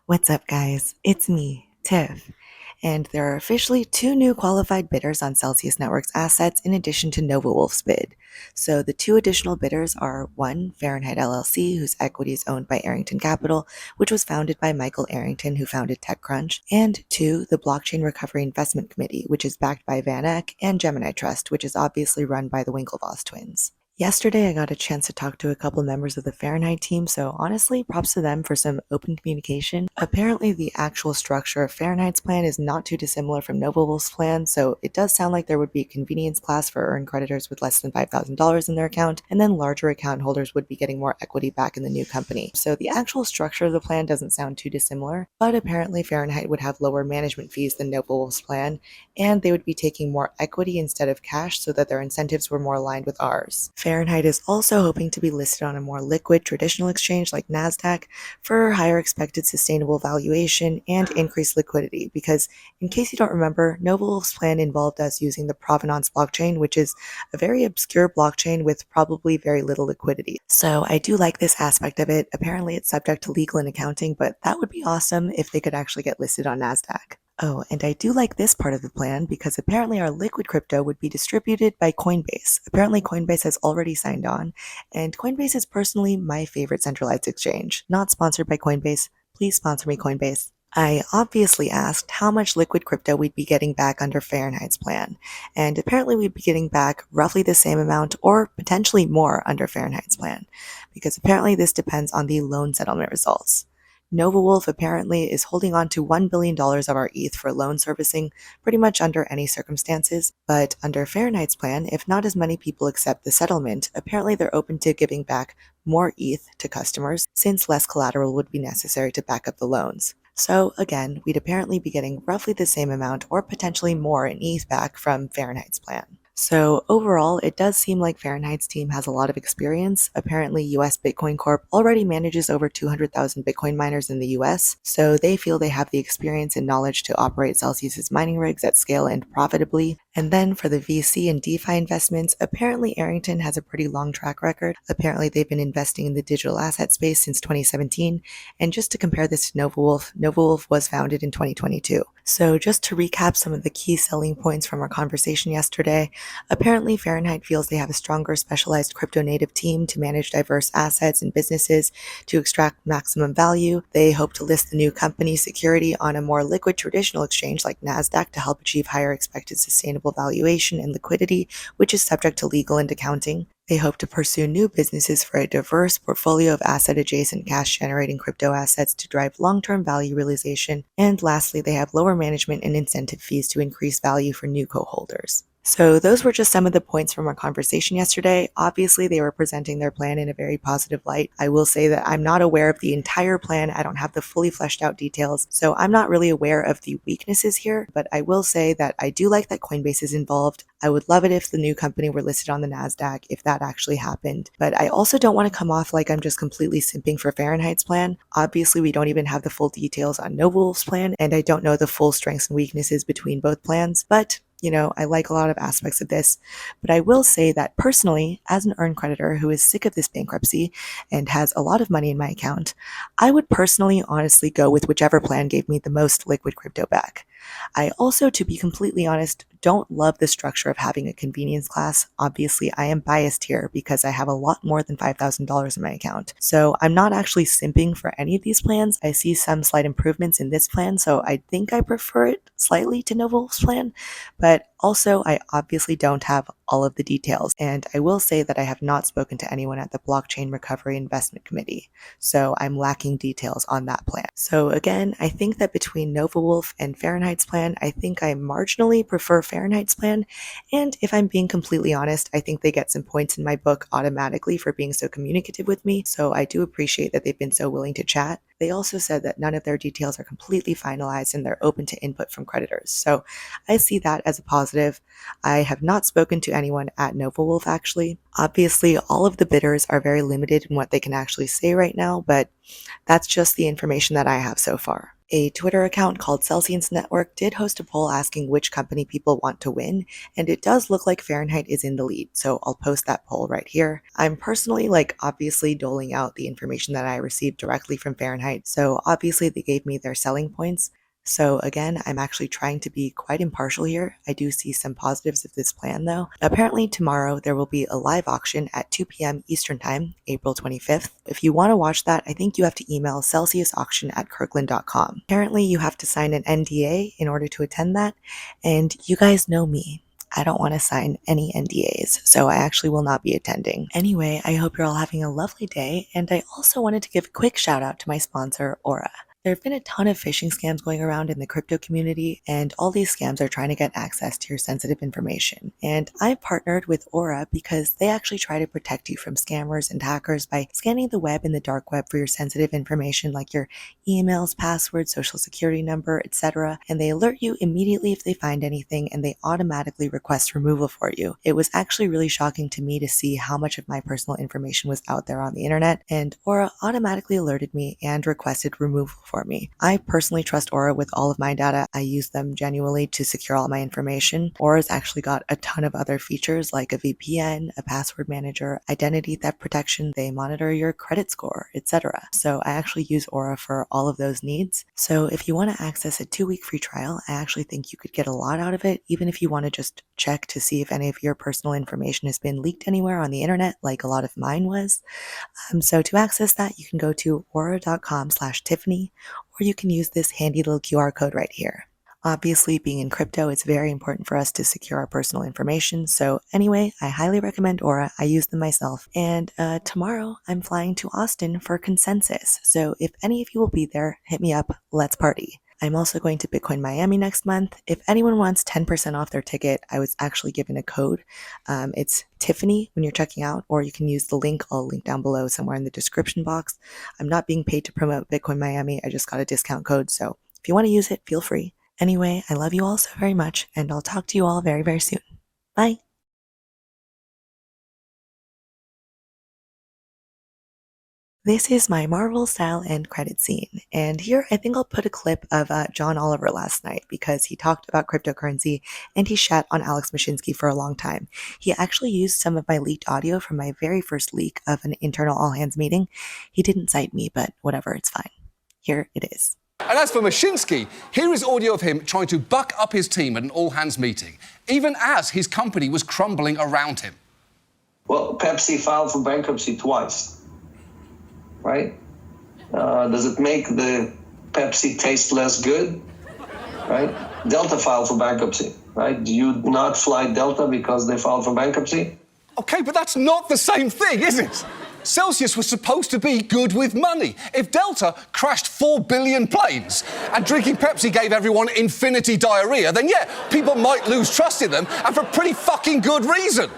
What's up, guys? It's me, Tiff, and there are officially two new qualified bidders on Celsius Network's assets in addition to Nova Wolf's bid. So the two additional bidders are one, Fahrenheit LLC, whose equity is owned by Arrington Capital, which was founded by Michael Arrington, who founded TechCrunch, and two, the Blockchain Recovery Investment Committee, which is backed by Van Eck, and Gemini Trust, which is obviously run by the Winklevoss twins. Yesterday, I got a chance to talk to a couple members of the Fahrenheit team, so honestly, props to them for some open communication. Apparently, the actual structure of Fahrenheit's plan is not too dissimilar from Nova Wolf's plan, so it does sound like there would be a convenience class for earned creditors with less than $5,000 in their account, and then larger account holders would be getting more equity back in the new company. So the actual structure of the plan doesn't sound too dissimilar, but apparently Fahrenheit would have lower management fees than Nova Wolf's plan, and they would be taking more equity instead of cash so that their incentives were more aligned with ours. Fahrenheit is also hoping to be listed on a more liquid traditional exchange like NASDAQ for higher expected sustainable valuation and increased liquidity because, in case you don't remember, Nova Wolf's plan involved us using the Provenance blockchain, which is a very obscure blockchain with probably very little liquidity. So I do like this aspect of it. Apparently it's subject to legal and accounting, but that would be awesome if they could actually get listed on NASDAQ. Oh, and I do like this part of the plan because apparently our liquid crypto would be distributed by Coinbase. Apparently Coinbase has already signed on, and Coinbase is personally my favorite centralized exchange. Not sponsored by Coinbase. Please sponsor me, Coinbase. I obviously asked how much liquid crypto we'd be getting back under Fahrenheit's plan, and apparently we'd be getting back roughly the same amount or potentially more under Fahrenheit's plan, because apparently this depends on the loan settlement results. Nova Wolf apparently is holding on to $1 billion of our ETH for loan servicing pretty much under any circumstances, but under Fahrenheit's plan, if not as many people accept the settlement, apparently they're open to giving back more ETH to customers since less collateral would be necessary to back up the loans. So again, we'd apparently be getting roughly the same amount or potentially more in ETH back from Fahrenheit's plan. So overall, it does seem like Fahrenheit's team has a lot of experience. Apparently, US Bitcoin Corp already manages over 200,000 Bitcoin miners in the US, so they feel they have the experience and knowledge to operate Celsius's mining rigs at scale and profitably. And then for the VC and DeFi investments, apparently Arrington has a pretty long track record. Apparently they've been investing in the digital asset space since 2017. And just to compare this to Nova Wolf was founded in 2022. So just to recap some of the key selling points from our conversation yesterday, apparently Fahrenheit feels they have a stronger specialized crypto native team to manage diverse assets and businesses to extract maximum value. They hope to list the new company's security on a more liquid traditional exchange like NASDAQ to help achieve higher expected sustainable valuation and liquidity, which is subject to legal and accounting. They hope to pursue new businesses for a diverse portfolio of asset-adjacent cash-generating crypto assets to drive long-term value realization. And lastly, they have lower management and incentive fees to increase value for new co-holders. So those were just some of the points from our conversation yesterday. Obviously, they were presenting their plan in a very positive light. I will say that I'm not aware of the entire plan. I don't have the fully fleshed out details, so I'm not really aware of the weaknesses here, but I will say that I do like that Coinbase is involved. I would love it if the new company were listed on the NASDAQ, if that actually happened. But I also don't want to come off like I'm just completely simping for Fahrenheit's plan. Obviously, we don't even have the full details on Nova Wolf's plan, and I don't know the full strengths and weaknesses between both plans, but I like a lot of aspects of this, but I will say that personally, as an earned creditor who is sick of this bankruptcy and has a lot of money in my account, I would personally honestly go with whichever plan gave me the most liquid crypto back. I also, to be completely honest, don't love the structure of having a convenience class. Obviously, I am biased here because I have a lot more than $5,000 in my account. So I'm not actually simping for any of these plans. I see some slight improvements in this plan, so I think I prefer it slightly to Nova Wolf's plan. But also, I obviously don't have all of the details, and I will say that I have not spoken to anyone at the Blockchain Recovery Investment Committee, so I'm lacking details on that plan. So again, I think that between Nova Wolf and Fahrenheit's plan, I think I marginally prefer Fahrenheit's plan, and if I'm being completely honest, I think they get some points in my book automatically for being so communicative with me, so I do appreciate that they've been so willing to chat. They also said that none of their details are completely finalized and they're open to input from creditors, so I see that as a positive. I have not spoken to anyone at Nova Wolf actually. Obviously, all of the bidders are very limited in what they can actually say right now, but That's just the information that I have so far. A Twitter account called Celsius Network did host a poll asking which company people want to win, and it does look like Fahrenheit is in the lead, so I'll post that poll right here. I'm personally, obviously doling out the information that I received directly from Fahrenheit, so obviously they gave me their selling points. So again, I'm actually trying to be quite impartial here. I do see some positives of this plan though. Apparently tomorrow there will be a live auction at 2 p.m. Eastern Time, April 25th. If you want to watch that, I think you have to email celsiusauction@kirkland.com. Apparently you have to sign an NDA in order to attend that, and you guys know me. I don't want to sign any NDAs, so I actually will not be attending. Anyway, I hope you're all having a lovely day, and I also wanted to give a quick shout out to my sponsor, Aura. There have been a ton of phishing scams going around in the crypto community, and all these scams are trying to get access to your sensitive information. And I partnered with Aura because they actually try to protect you from scammers and hackers by scanning the web and the dark web for your sensitive information like your emails, passwords, social security number, etc. And they alert you immediately if they find anything, and they automatically request removal for you. It was actually really shocking to me to see how much of my personal information was out there on the internet, and Aura automatically alerted me and requested removal for me. I personally trust Aura with all of my data. I use them genuinely to secure all my information. Aura's actually got a ton of other features like a VPN, a password manager, identity theft protection, they monitor your credit score, etc. So I actually use Aura for all of those needs. So if you want to access a 2-week free trial, I actually think you could get a lot out of it, even if you want to just check to see if any of your personal information has been leaked anywhere on the internet, like a lot of mine was. So to access that, you can go to aura.com/Tiffany, or you can use this handy little QR code right here. Obviously, being in crypto, it's very important for us to secure our personal information. So anyway, I highly recommend Aura. I use them myself. And tomorrow, I'm flying to Austin for Consensus. So if any of you will be there, hit me up. Let's party. I'm also going to Bitcoin Miami next month. If anyone wants 10% off their ticket, I was actually given a code. It's Tiffany when you're checking out, or you can use the link. I'll link down below somewhere in the description box. I'm not being paid to promote Bitcoin Miami. I just got a discount code. So if you want to use it, feel free. Anyway, I love you all so very much, and I'll talk to you all very, very soon. Bye. This is my Marvel style end credit scene, and here I think I'll put a clip of John Oliver last night because he talked about cryptocurrency and he shat on Alex Mashinsky for a long time. He actually used some of my leaked audio from my very first leak of an internal all-hands meeting. He didn't cite me, but whatever, it's fine. Here it is. And as for Mashinsky, here is audio of him trying to buck up his team at an all-hands meeting, even as his company was crumbling around him. Well, Pepsi filed for bankruptcy twice, right? Does it make the Pepsi taste less good, right? Delta filed for bankruptcy, right? Do you not fly Delta because they filed for bankruptcy? Okay, but that's not the same thing, is it? Celsius was supposed to be good with money. If Delta crashed 4 billion planes and drinking Pepsi gave everyone infinity diarrhea, then yeah, people might lose trust in them, and for pretty fucking good reason.